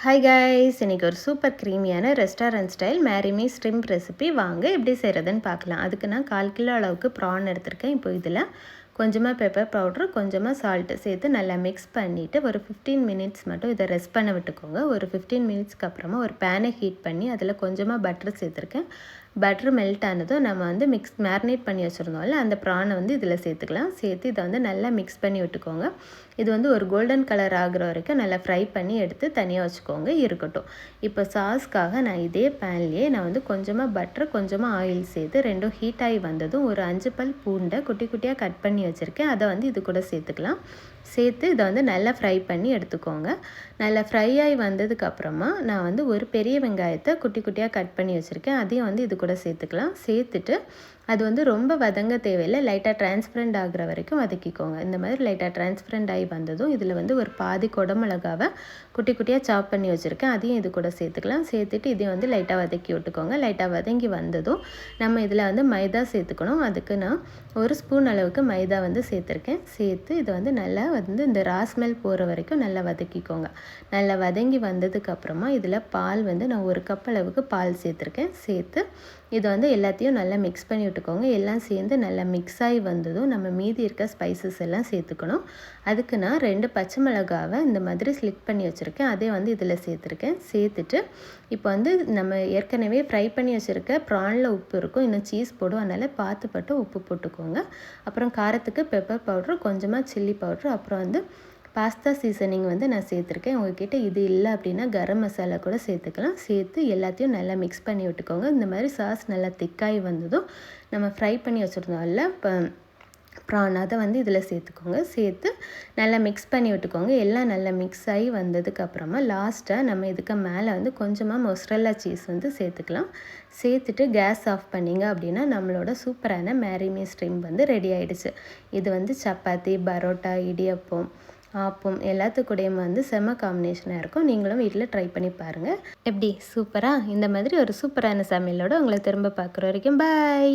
Hi guys, இன்றைக்கி ஒரு super க்ரீமியான restaurant style மேரிமி ஸ்ட்ரிம்ப் recipe வாங்க எப்படி செய்கிறதுன்னு பார்க்கலாம். அதுக்கு நான் 1/4 கிலோ அளவுக்கு ப்ரான் எடுத்திருக்கேன். இப்போ இதில் கொஞ்சமாக பெப்பர் பவுட்ரு, கொஞ்சமாக சால்ட்டு சேர்த்து நல்லா மிக்ஸ் பண்ணிவிட்டு ஒரு 15 மினிட்ஸ் மட்டும் இதை ரெஸ்ட் பண்ண விட்டுக்கோங்க. ஒரு 15 மினிட்ஸ்க்கு அப்புறமா ஒரு பேனை ஹீட் பண்ணி அதில் கொஞ்சமாக பட்டர் சேர்த்துருக்கேன். பட்டர் மெல்ட் ஆனதும் நம்ம வந்து மேரினேட் பண்ணி வச்சுருந்தோம்ல அந்த ப்ரானை வந்து இதில் சேர்த்துக்கலாம். சேர்த்து இதை வந்து நல்லா மிக்ஸ் பண்ணி விட்டுக்கோங்க. இது வந்து ஒரு கோல்டன் கலர் ஆகிற வரைக்கும் நல்லா ஃப்ரை பண்ணி எடுத்து தனியாக வச்சுக்கோங்க, இருக்கட்டும். இப்போ சாஸ்க்காக நான் இதே பேன்லேயே நான் வந்து கொஞ்சமாக பட்டர், கொஞ்சமாக ஆயில் சேர்த்து ரெண்டும் ஹீட் ஆகி வந்ததும் ஒரு 5 பல் பூண்டை குட்டி குட்டியாக கட் பண்ணி வச்சுருக்கேன். அதை வந்து இது கூட சேர்த்துக்கலாம். சேர்த்து இதை வந்து நல்லா ஃப்ரை பண்ணி எடுத்துக்கோங்க. நல்லா ஃப்ரை ஆகி வந்ததுக்கப்புறமா நான் வந்து ஒரு பெரிய வெங்காயத்தை குட்டி குட்டியாக கட் பண்ணி வச்சுருக்கேன். அதையும் வந்து இது கூட சேர்த்துக்கலாம். சேர்த்துட்டு அது வந்து ரொம்ப வதங்க தேவையில்லை, லைட்டாக டிரான்ஸ்பரண்ட் ஆகிற வரைக்கும் வதக்கிக்கோங்க. இந்த மாதிரி லைட்டாக டிரான்ஸ்பரண்ட் ஆகி வந்ததும் இதில் வந்து ஒரு பாதி குடமிளகாவை குட்டி குட்டியாக சாப் பண்ணி வச்சுருக்கேன். அதையும் இது கூட சேர்த்துக்கலாம். சேர்த்துட்டு இதையும் வந்து லைட்டாக வதக்கி விட்டுக்கோங்க. லைட்டாக வதங்கி வந்ததும் நம்ம இதில் வந்து மைதா சேர்த்துக்கணும். அதுக்கு நான் 1 ஸ்பூன் அளவுக்கு மைதா வந்து சேர்த்துருக்கேன். சேர்த்து இதை வந்து நல்லா வந்து இந்த ராஸ்மெல் போகிற வரைக்கும் நல்லா வதக்கிக்கோங்க. நல்லா வதங்கி வந்ததுக்கப்புறமா இதில் பால் வந்து நான் 1 கப் அளவுக்கு பால் சேர்த்துருக்கேன். சேர்த்து இதை வந்து எல்லாத்தையும் நல்லா மிக்ஸ் பண்ணி விட்டுக்கோங்க. எல்லாம் சேர்ந்து நல்லா மிக்ஸ் ஆகி வந்ததும் நம்ம மீதி இருக்க ஸ்பைசஸ் எல்லாம் சேர்த்துக்கணும். அதுக்கு நான் 2 பச்சை மிளகாவை இந்த மாதிரி ஸ்லிட் பண்ணி வச்சுருக்கேன். அதே வந்து இதில் சேர்த்துருக்கேன். சேர்த்துட்டு இப்போ வந்து நம்ம ஏற்கனவே ஃப்ரை பண்ணி வச்சுருக்க ப்ரானில் உப்பு இருக்கும், இன்னும் சீஸ் போடும், அதனால் பார்த்து உப்பு போட்டுக்கோங்க. அப்புறம் காரத்துக்கு பெப்பர் பவுட்ரு, கொஞ்சமாக சில்லி பவுட்ரு, அப்புறம் வந்து பாஸ்தா சீசனிங் வந்து நான் சேர்த்துருக்கேன். உங்கள்கிட்ட இது இல்லை அப்படின்னா கரம் மசாலா கூட சேர்த்துக்கலாம். சேர்த்து எல்லாத்தையும் நல்லா மிக்ஸ் பண்ணி விட்டுக்கோங்க. இந்த மாதிரி சாஸ் நல்லா திக்காகி வந்ததும் நம்ம ஃப்ரை பண்ணி வச்சுருந்தோம்ல ப்ரான், அதை வந்து இதில் சேர்த்துக்கோங்க. சேர்த்து நல்லா மிக்ஸ் பண்ணி விட்டுக்கோங்க. எல்லாம் நல்லா மிக்ஸ் ஆகி வந்ததுக்கப்புறமா லாஸ்ட்டாக நம்ம இதுக்கு மேலே வந்து கொஞ்சமாக மொசரல்லா சீஸ் வந்து சேர்த்துக்கலாம். சேர்த்துட்டு கேஸ் ஆஃப் பண்ணிங்க அப்படின்னா நம்மளோட சூப்பரான மேரிமி ஸ்ட்ரிம் வந்து ரெடி ஆகிடுச்சு. இது வந்து சப்பாத்தி, பரோட்டா, இடியப்பம், ஆப்பம் எல்லாத்துக்கூடையும் வந்து செம்ம காம்பினேஷனாக இருக்கும். நீங்களும் வீட்டில் ட்ரை பண்ணி பாருங்கள். எப்படி சூப்பராக? இந்த மாதிரி ஒரு சூப்பரான சமையலோடு உங்களை திரும்ப பார்க்குற வரைக்கும் பாய்.